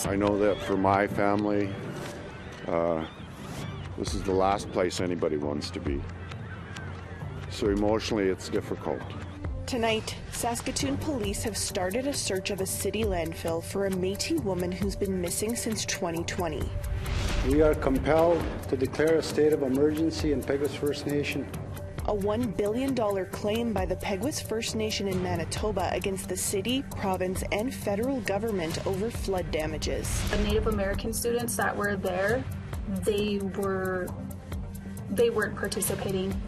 I know that for my family, this is the last place anybody wants to be. So emotionally, it's difficult. Tonight, Saskatoon police have started a search of a city landfill for a Métis woman who's been missing since 2020. We are compelled to declare a state of emergency in Peguis First Nation. A $1 billion claim by the Peguis First Nation in Manitoba against the city, province, and federal government over flood damages. The Native American students that were there, they weren't participating.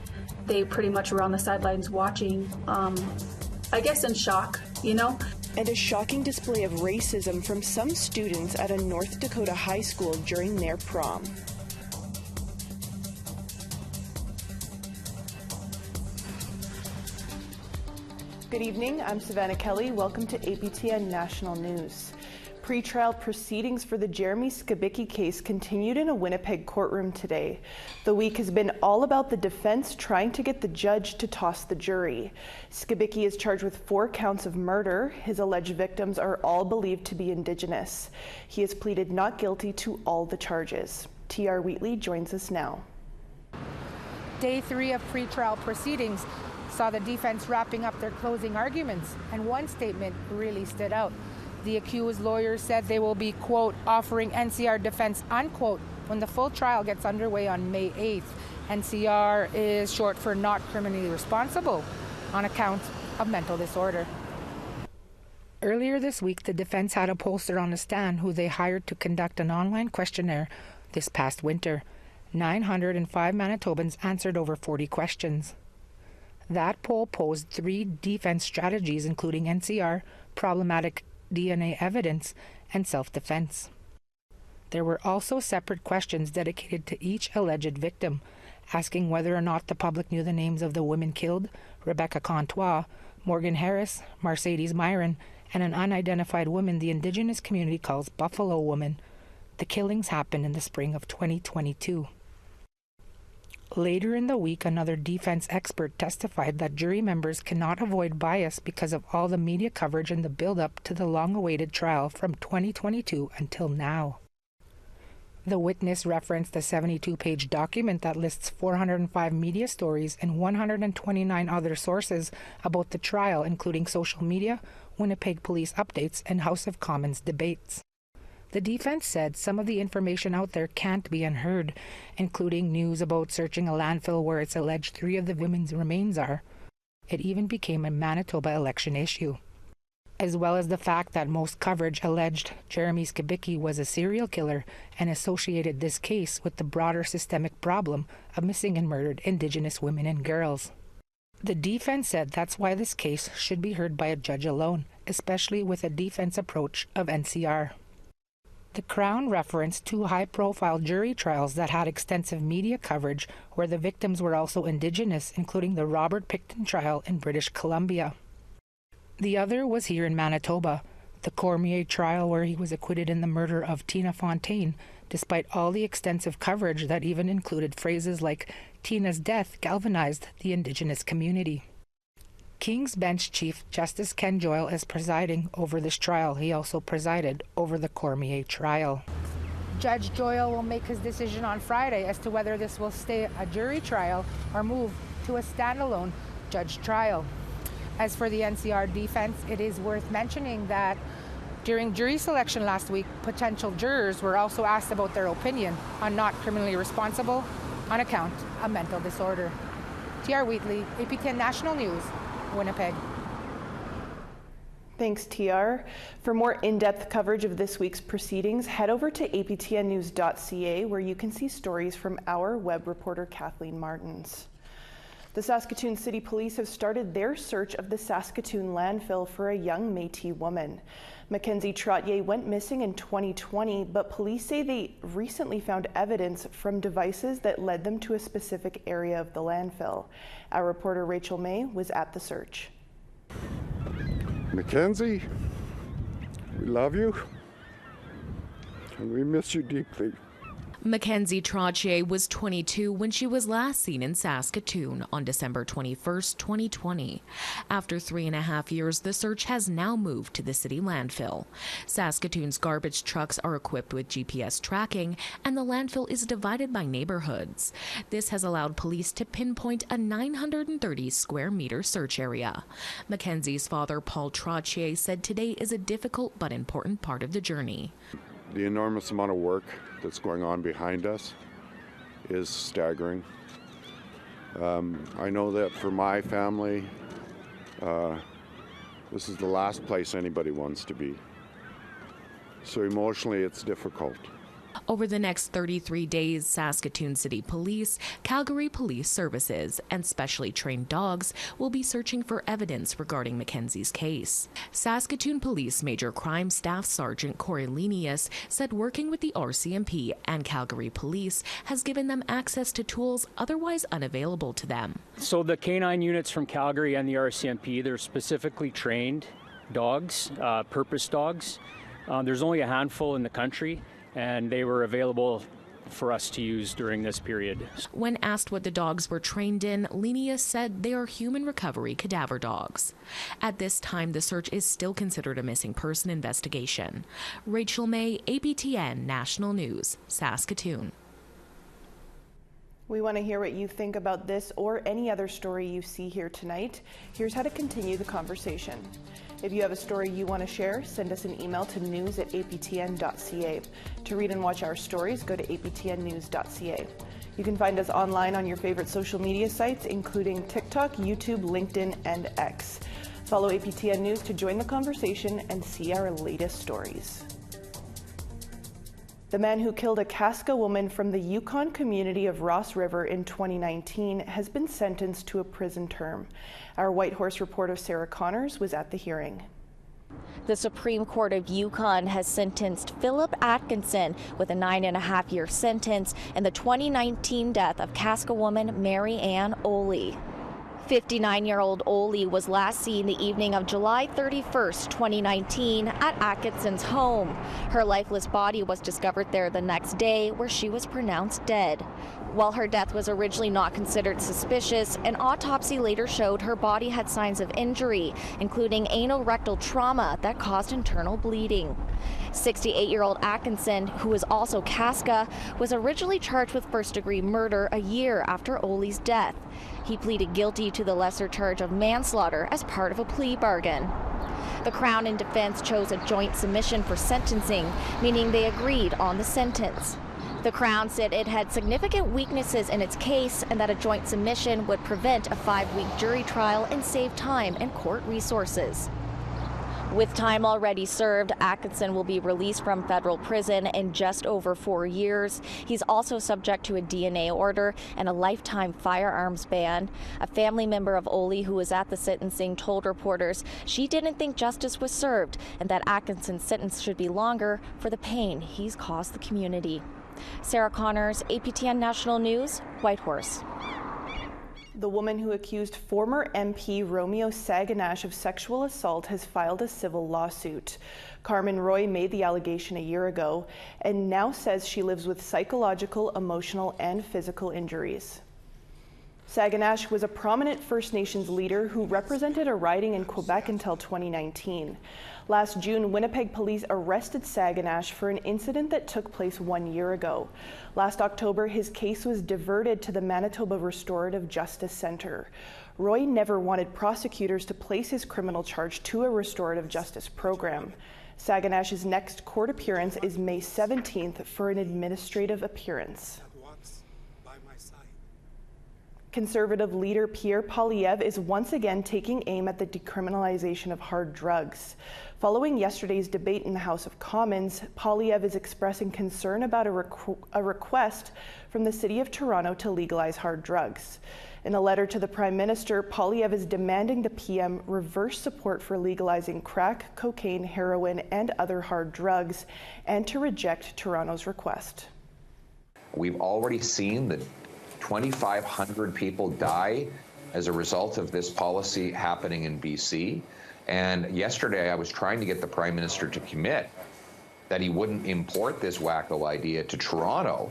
They pretty much were on the sidelines watching, I guess in shock, you know? And a shocking display of racism from some students at a North Dakota high school during their prom. Good evening, I'm Savannah Kelly. Welcome to APTN National News. Pre-trial proceedings for the Jeremy Skibicki case continued in a Winnipeg courtroom today. The week has been all about the defense trying to get the judge to toss the jury. Skibicki is charged with 4 counts of murder. His alleged victims are all believed to be Indigenous. He has pleaded not guilty to all the charges. T.R. Wheatley joins us now. Day 3 of pre-trial proceedings saw the defense wrapping up their closing arguments, and one statement really stood out. The accused lawyers said they will be, quote, offering NCR defense, unquote, when the full trial gets underway on May 8th. NCR is short for not criminally responsible on account of mental disorder. Earlier this week, the defense had a pollster on the stand who they hired to conduct an online questionnaire this past winter. 905 Manitobans answered over 40 questions. That poll posed 3 defense strategies, including NCR, problematic DNA evidence, and self-defense. There were also separate questions dedicated to each alleged victim, asking whether or not the public knew the names of the women killed, Rebecca Contois, Morgan Harris, Mercedes Myron, and an unidentified woman the Indigenous community calls Buffalo Woman. The killings happened in the spring of 2022. Later in the week, another defense expert testified that jury members cannot avoid bias because of all the media coverage in the build-up to the long-awaited trial from 2022 until now. The witness referenced a 72-page document that lists 405 media stories and 129 other sources about the trial, including social media, Winnipeg police updates, and House of Commons debates. The defense said some of the information out there can't be unheard, including news about searching a landfill where it's alleged 3 of the women's remains are. It even became a Manitoba election issue. As well as the fact that most coverage alleged Jeremy Skibicki was a serial killer and associated this case with the broader systemic problem of missing and murdered Indigenous women and girls. The defense said that's why this case should be heard by a judge alone, especially with a defense approach of NCR. The Crown referenced 2 high-profile jury trials that had extensive media coverage where the victims were also Indigenous, including the Robert Pickton trial in British Columbia. The other was here in Manitoba, the Cormier trial where he was acquitted in the murder of Tina Fontaine, despite all the extensive coverage that even included phrases like Tina's death galvanized the Indigenous community. King's Bench Chief Justice Ken Joyle is presiding over this trial. He also presided over the Cormier trial. Judge Joyle will make his decision on Friday as to whether this will stay a jury trial or move to a standalone judge trial. As for the NCR defense, it is worth mentioning that during jury selection last week, potential jurors were also asked about their opinion on not criminally responsible on account of mental disorder. T.R. Wheatley, APTN National News, Winnipeg. Thanks, TR. For more in-depth coverage of this week's proceedings, head over to aptnnews.ca where you can see stories from our web reporter Kathleen Martins. The Saskatoon City Police have started their search of the Saskatoon landfill for a young Métis woman. Mackenzie Trottier went missing in 2020, but police say they recently found evidence from devices that led them to a specific area of the landfill. Our reporter Rachel May was at the search. Mackenzie, we love you and we miss you deeply. Mackenzie Trottier was 22 when she was last seen in Saskatoon on December 21st, 2020. After 3.5 years, the search has now moved to the city landfill. Saskatoon's garbage trucks are equipped with GPS tracking, and the landfill is divided by neighborhoods. This has allowed police to pinpoint a 930 square meter search area. Mackenzie's father, Paul Trottier, said today is a difficult but important part of the journey. The enormous amount of work that's going on behind us is staggering. I know that for my family, this is the last place anybody wants to be. So emotionally, it's difficult. Over the next 33 days, Saskatoon City Police, Calgary Police Services, and specially trained dogs will be searching for evidence regarding Mackenzie's case. Saskatoon Police Major Crime Staff Sergeant Corey Lenius said working with the RCMP and Calgary Police has given them access to tools otherwise unavailable to them. So the canine units from Calgary and the RCMP, they're specifically trained dogs, purpose dogs. There's only a handful in the country, and they were available for us to use during this period. When asked what the dogs were trained in, Lenius said they are human recovery cadaver dogs. At this time, the search is still considered a missing person investigation. Rachel May, APTN National News, Saskatoon. We want to hear what you think about this or any other story you see here tonight. Here's how to continue the conversation. If you have a story you want to share, send us an email to news@aptn.ca. To read and watch our stories, go to aptnnews.ca. You can find us online on your favorite social media sites, including TikTok, YouTube, LinkedIn, and X. Follow APTN News to join the conversation and see our latest stories. The man who killed a Casca woman from the Yukon community of Ross River in 2019 has been sentenced to a prison term. Our Whitehorse reporter Sarah Connors was at the hearing. The Supreme Court of Yukon has sentenced Philip Atkinson with a 9.5-year sentence in the 2019 death of Casca woman Mary Ann Oley. 59-year-old Oley was last seen the evening of July 31st, 2019 at Atkinson's home. Her lifeless body was discovered there the next day, where she was pronounced dead. While her death was originally not considered suspicious, an autopsy later showed her body had signs of injury, including anorectal trauma that caused internal bleeding. 68-year-old Atkinson, who was also Casca, was originally charged with first-degree murder a year after Oley's death. He pleaded guilty to the lesser charge of manslaughter as part of a plea bargain. The Crown and defense chose a joint submission for sentencing, meaning they agreed on the sentence. The Crown said it had significant weaknesses in its case and that a joint submission would prevent a 5-week jury trial and save time and court resources. With time already served, Atkinson will be released from federal prison in just over 4 years. He's also subject to a DNA order and a lifetime firearms ban. A family member of Oley who was at the sentencing told reporters she didn't think justice was served and that Atkinson's sentence should be longer for the pain he's caused the community. Sarah Connors, APTN National News, Whitehorse. The woman who accused former MP Romeo Saganash of sexual assault has filed a civil lawsuit. Carmen Roy made the allegation a year ago and now says she lives with psychological, emotional, and physical injuries. Saganash was a prominent First Nations leader who represented a riding in Quebec until 2019. Last June, Winnipeg police arrested Saganash for an incident that took place 1 year ago. Last October, his case was diverted to the Manitoba Restorative Justice Centre. Roy never wanted prosecutors to place his criminal charge to a restorative justice program. Saganash's next court appearance is May 17th for an administrative appearance. Conservative leader Pierre Poilievre is once again taking aim at the decriminalization of hard drugs. Following yesterday's debate in the House of Commons, Poilievre is expressing concern about a request from the City of Toronto to legalize hard drugs. In a letter to the Prime Minister, Poilievre is demanding the PM reverse support for legalizing crack, cocaine, heroin, and other hard drugs, and to reject Toronto's request. We've already seen that 2,500 people die as a result of this policy happening in BC. And yesterday I was trying to get the Prime Minister to commit that he wouldn't import this wacko idea to Toronto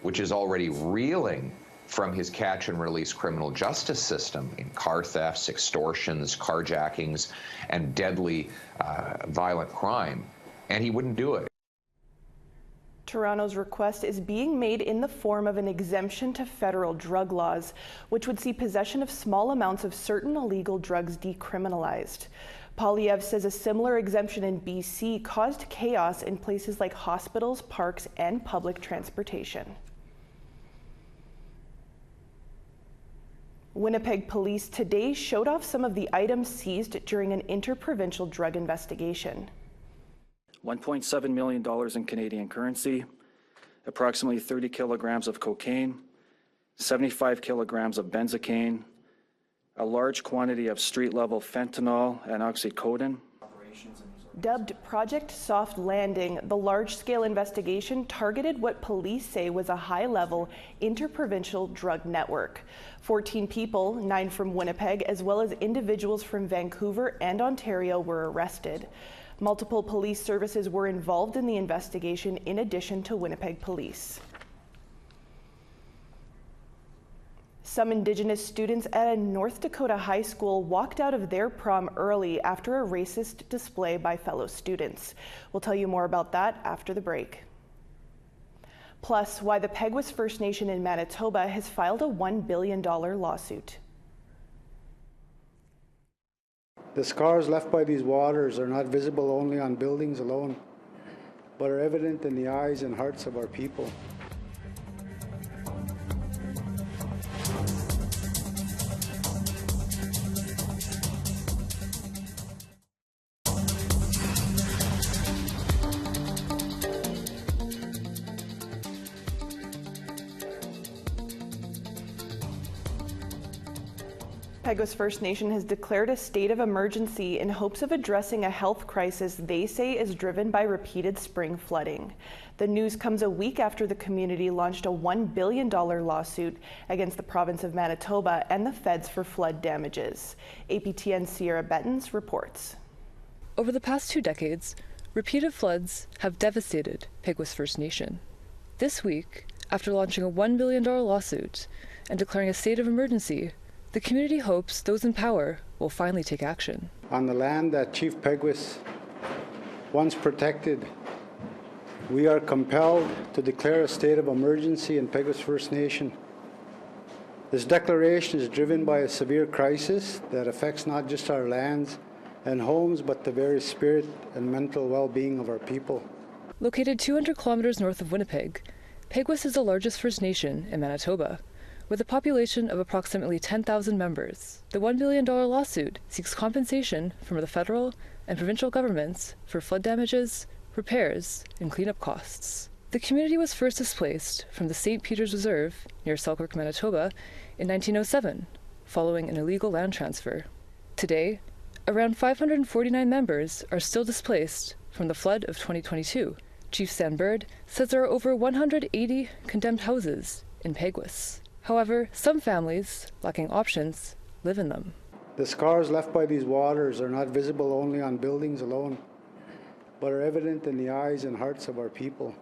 which is already reeling from his catch and release criminal justice system in car thefts, extortions, carjackings, and deadly violent crime, and he wouldn't do it. Toronto's request is being made in the form of an exemption to federal drug laws, which would see possession of small amounts of certain illegal drugs decriminalized. Polyev says a similar exemption in BC caused chaos in places like hospitals, parks, and public transportation. Winnipeg police today showed off some of the items seized during an interprovincial drug investigation. $1.7 million in Canadian currency, approximately 30 kilograms of cocaine, 75 kilograms of benzocaine, a large quantity of street-level fentanyl and oxycodone. Dubbed Project Soft Landing, the large-scale investigation targeted what police say was a high-level interprovincial drug network. 14 people, 9 from Winnipeg, as well as individuals from Vancouver and Ontario were arrested. Multiple police services were involved in the investigation in addition to Winnipeg Police. Some Indigenous students at a North Dakota high school walked out of their prom early after a racist display by fellow students. We'll tell you more about that after the break. Plus, why the Peguis First Nation in Manitoba has filed a $1 billion lawsuit. The scars left by these waters are not visible only on buildings alone, but are evident in the eyes and hearts of our people. Peguis First Nation has declared a state of emergency in hopes of addressing a health crisis they say is driven by repeated spring flooding. The news comes a week after the community launched a $1 billion lawsuit against the province of Manitoba and the feds for flood damages. APTN Sierra Bettens reports. Over the past 2 decades, repeated floods have devastated Peguis First Nation. This week, after launching a $1 billion lawsuit and declaring a state of emergency, the community hopes those in power will finally take action. On the land that Chief Peguis once protected, we are compelled to declare a state of emergency in Peguis First Nation. This declaration is driven by a severe crisis that affects not just our lands and homes, but the very spirit and mental well-being of our people. Located 200 kilometers north of Winnipeg, Peguis is the largest First Nation in Manitoba, with a population of approximately 10,000 members. The $1 billion lawsuit seeks compensation from the federal and provincial governments for flood damages, repairs, and cleanup costs. The community was first displaced from the St. Peter's Reserve near Selkirk, Manitoba in 1907, following an illegal land transfer. Today, around 549 members are still displaced from the flood of 2022. Chief Stan Bird says there are over 180 condemned houses in Peguis. However, some families, lacking options, live in them. The scars left by these waters are not visible only on buildings alone, but are evident in the eyes and hearts of our people.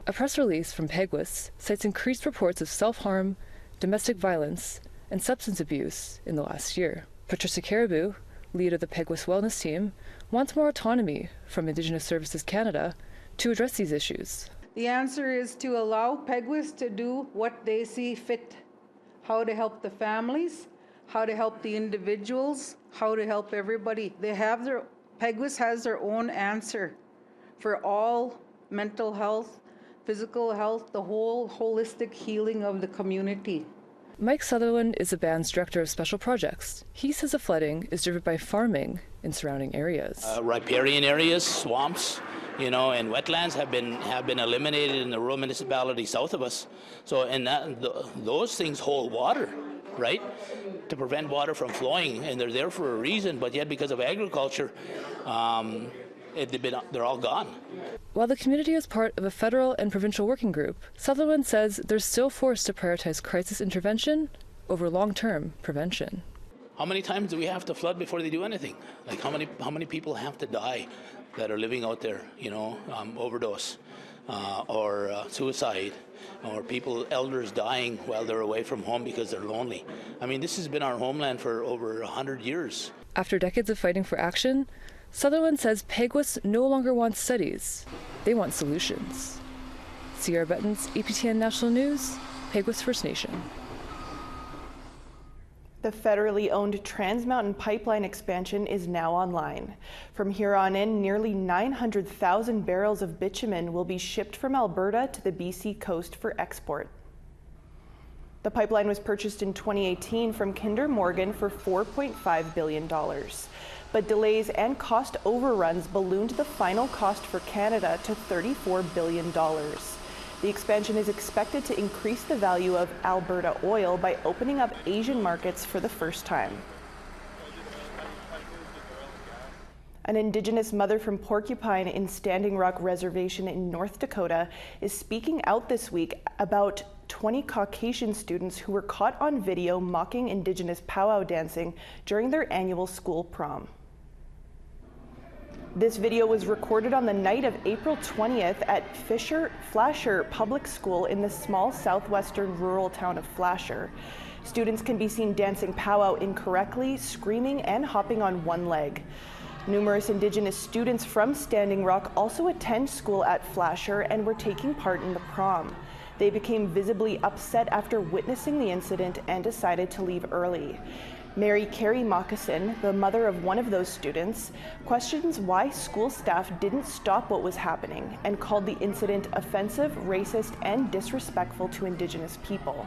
A press release from Peguis cites increased reports of self-harm, domestic violence, and substance abuse in the last year. Patricia Caribou, lead of the Peguis Wellness Team, wants more autonomy from Indigenous Services Canada to address these issues. The answer is to allow Peguis to do what they see fit. How to help the families, how to help the individuals, how to help everybody. Peguis has their own answer for all mental health, physical health, the whole holistic healing of the community. Mike Sutherland is the band's director of special projects. He says the flooding is driven by farming in surrounding areas. Riparian areas, swamps, and wetlands have been eliminated in the rural municipality south of us. So, and those things hold water, right? To prevent water from flowing, and they're there for a reason. But yet, because of agriculture, they're all gone. While the community is part of a federal and provincial working group, Sutherland says they're still forced to prioritize crisis intervention over long-term prevention. How many times do we have to flood before they do anything? Like how many people have to die that are living out there, overdose? or suicide, or elders dying while they're away from home because they're lonely. I mean, this has been our homeland for over 100 years. After decades of fighting for action, Sutherland says Peguis no longer wants studies. They want solutions. Sierra Bettens, APTN National News, Peguis First Nation. The federally owned Trans Mountain Pipeline expansion is now online. From here on in, nearly 900,000 barrels of bitumen will be shipped from Alberta to the BC coast for export. The pipeline was purchased in 2018 from Kinder Morgan for $4.5 billion. But delays and cost overruns ballooned the final cost for Canada to $34 billion. The expansion is expected to increase the value of Alberta oil by opening up Asian markets for the first time. An Indigenous mother from Porcupine in Standing Rock Reservation in North Dakota is speaking out this week about 20 Caucasian students who were caught on video mocking Indigenous powwow dancing during their annual school prom. This video was recorded on the night of April 20th at Flasher Public School in the small southwestern rural town of Flasher. Students can be seen dancing powwow incorrectly, screaming and hopping on one leg. Numerous Indigenous students from Standing Rock also attend school at Flasher and were taking part in the prom. They became visibly upset after witnessing the incident and decided to leave early. Mary Carey Moccasin, the mother of one of those students, questions why school staff didn't stop what was happening and called the incident offensive, racist, and disrespectful to Indigenous people.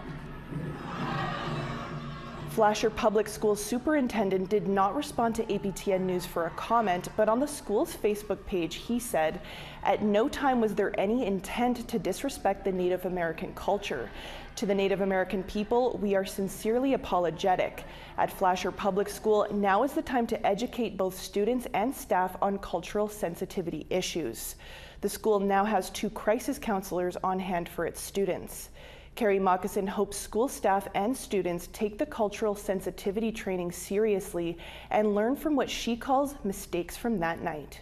Flasher Public School Superintendent did not respond to APTN News for a comment, but on the school's Facebook page, he said, "At no time was there any intent to disrespect the Native American culture. To the Native American people, we are sincerely apologetic. At Flasher Public School, now is the time to educate both students and staff on cultural sensitivity issues." The school now has 2 crisis counselors on hand for its students. Carrie Moccasin hopes school staff and students take the cultural sensitivity training seriously and learn from what she calls mistakes from that night.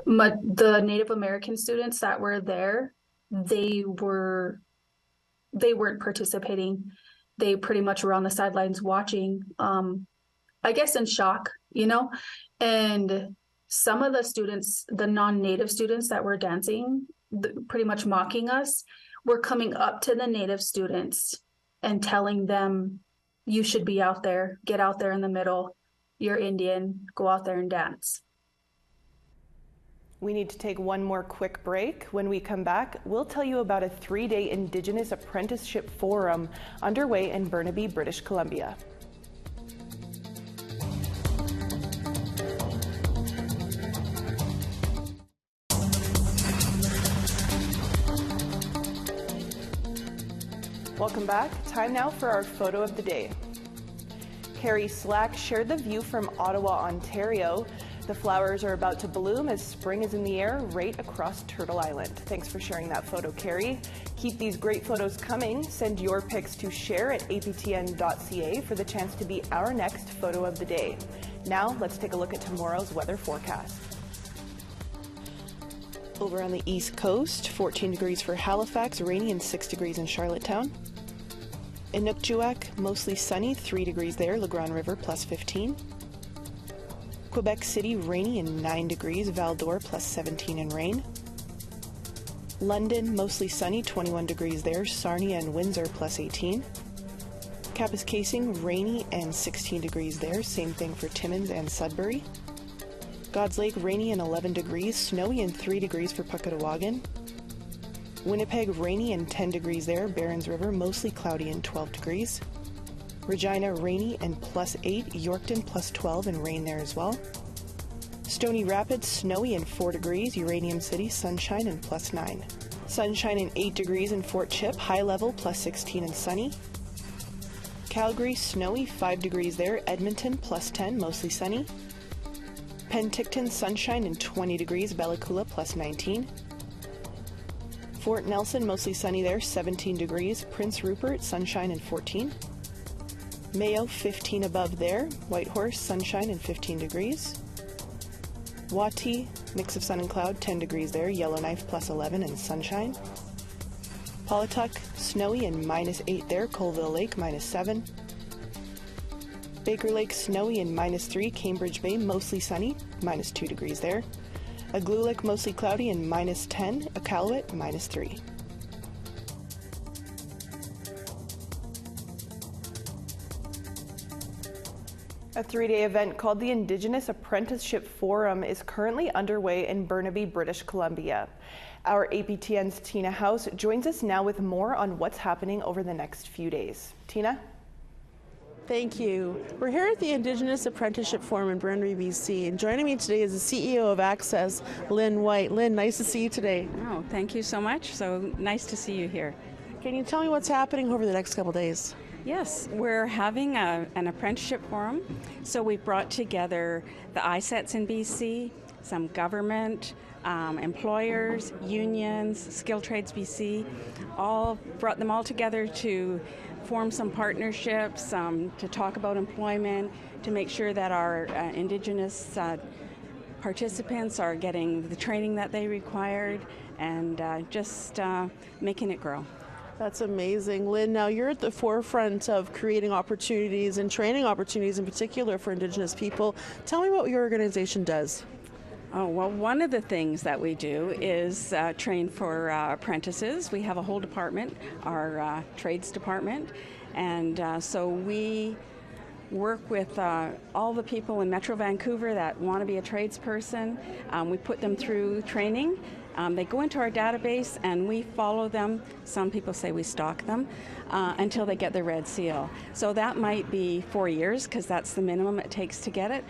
The Native American students that were there, they weren't participating. They pretty much were on the sidelines watching, I guess in shock, and some of the students, the non-Native students that were dancing, pretty much mocking us, were coming up to the Native students and telling them, you should be out there, get out there in the middle, you're Indian, go out there and dance. We need to take one more quick break. When we come back, we'll tell you about a 3-day Indigenous Apprenticeship Forum underway in Burnaby, British Columbia. Welcome back. Time now for our photo of the day. Carrie Slack shared the view from Ottawa, Ontario. The flowers are about to bloom as spring is in the air right across Turtle Island. Thanks for sharing that photo, Carrie. Keep these great photos coming. Send your pics to share@aptn.ca for the chance to be our next photo of the day. Now, let's take a look at tomorrow's weather forecast. Over on the East Coast, 14 degrees for Halifax, rainy, and 6 degrees in Charlottetown. Inukjuak, mostly sunny, 3 degrees there, La Grande River, plus 15. Quebec City, rainy and 9 degrees, Val-d'Or, plus 17 and rain. London, mostly sunny, 21 degrees there, Sarnia and Windsor, plus 18. Kapuskasing, rainy and 16 degrees there, same thing for Timmins and Sudbury. God's Lake, rainy and 11 degrees, snowy and 3 degrees for Puckatawagan. Winnipeg, rainy and 10 degrees there, Barons River, mostly cloudy and 12 degrees. Regina, rainy and plus 8, Yorkton, plus 12 and rain there as well. Stony Rapids, snowy and 4 degrees, Uranium City, sunshine and plus 9. Sunshine and 8 degrees in Fort Chip, high level, plus 16 and sunny. Calgary, snowy, 5 degrees there, Edmonton, plus 10, mostly sunny. Penticton, sunshine and 20 degrees, Bella Coola, plus 19. Fort Nelson, mostly sunny there, 17 degrees. Prince Rupert, sunshine and 14. Mayo, 15 above there. Whitehorse, sunshine and 15 degrees. Wati, mix of sun and cloud, 10 degrees there. Yellowknife plus 11 and sunshine. Paulatuck, snowy and -8 there. Colville Lake, -7. Baker Lake, snowy and -3. Cambridge Bay, mostly sunny, -2 degrees there. Aglulick, mostly cloudy and -10. Iqaluit, -3. A 3-day event called the Indigenous Apprenticeship Forum is currently underway in Burnaby, British Columbia. Our APTN's Tina House joins us now with more on what's happening over the next few days. Tina? Thank you. We're here at the Indigenous Apprenticeship Forum in Burnaby, BC, and joining me today is the CEO of Access, Lynn White. Lynn, nice to see you today. Oh, thank you so much. So nice to see you here. Can you tell me what's happening over the next couple days? Yes, we're having an apprenticeship forum. So we brought together the ISETs in BC, some government, employers, unions, Skilled Trades BC, brought them all together to form some partnerships, to talk about employment, to make sure that our Indigenous participants are getting the training that they required, and just making it grow. That's amazing. Lynn, now you're at the forefront of creating opportunities and training opportunities in particular for Indigenous people. Tell me what your organization does. Oh, well, one of the things that we do is train for apprentices. We have a whole department, our trades department, and so we work with all the people in Metro Vancouver that want to be a tradesperson. We put them through training. They go into our database and we follow them. Some people say we stalk them until they get their red seal. So that might be 4 years, because that's the minimum it takes to get it.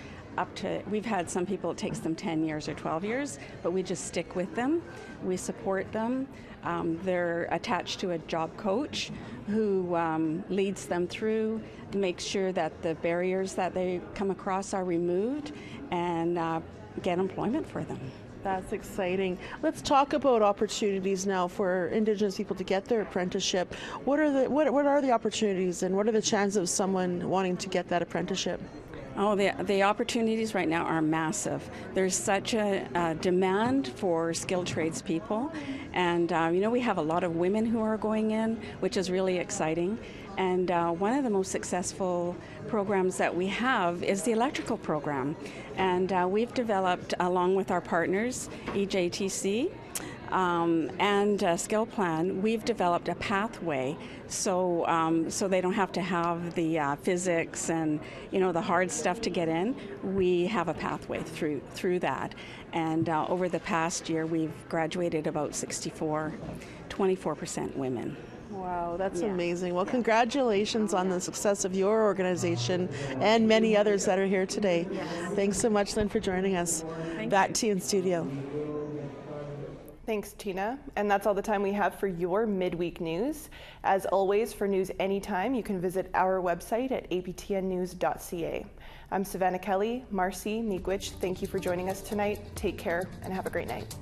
We've had some people, it takes them 10 years or 12 years, but we just stick with them. We support them. They're attached to a job coach who leads them through, makes sure that the barriers that they come across are removed, and get employment for them. That's exciting. Let's talk about opportunities now for Indigenous people to get their apprenticeship. What are the opportunities, and what are the chances of someone wanting to get that apprenticeship? Oh, the opportunities right now are massive. There's such a demand for skilled trades people, and we have a lot of women who are going in, which is really exciting. And one of the most successful programs that we have is the electrical program, and we've developed, along with our partners, EJTC, and Skill Plan, we've developed a pathway so they don't have to have the physics and the hard stuff to get in. We have a pathway through that, and over the past year we've graduated about 24% women. Wow, that's amazing. Well, congratulations on the success of your organization and many others that are here today. Thanks so much, Lynn, for joining us. Back to you in studio. Thanks, Tina. And that's all the time we have for your midweek news. As always, for news anytime, you can visit our website at aptnnews.ca. I'm Savannah Kelly. Marcy Miigwech, thank you for joining us tonight. Take care and have a great night.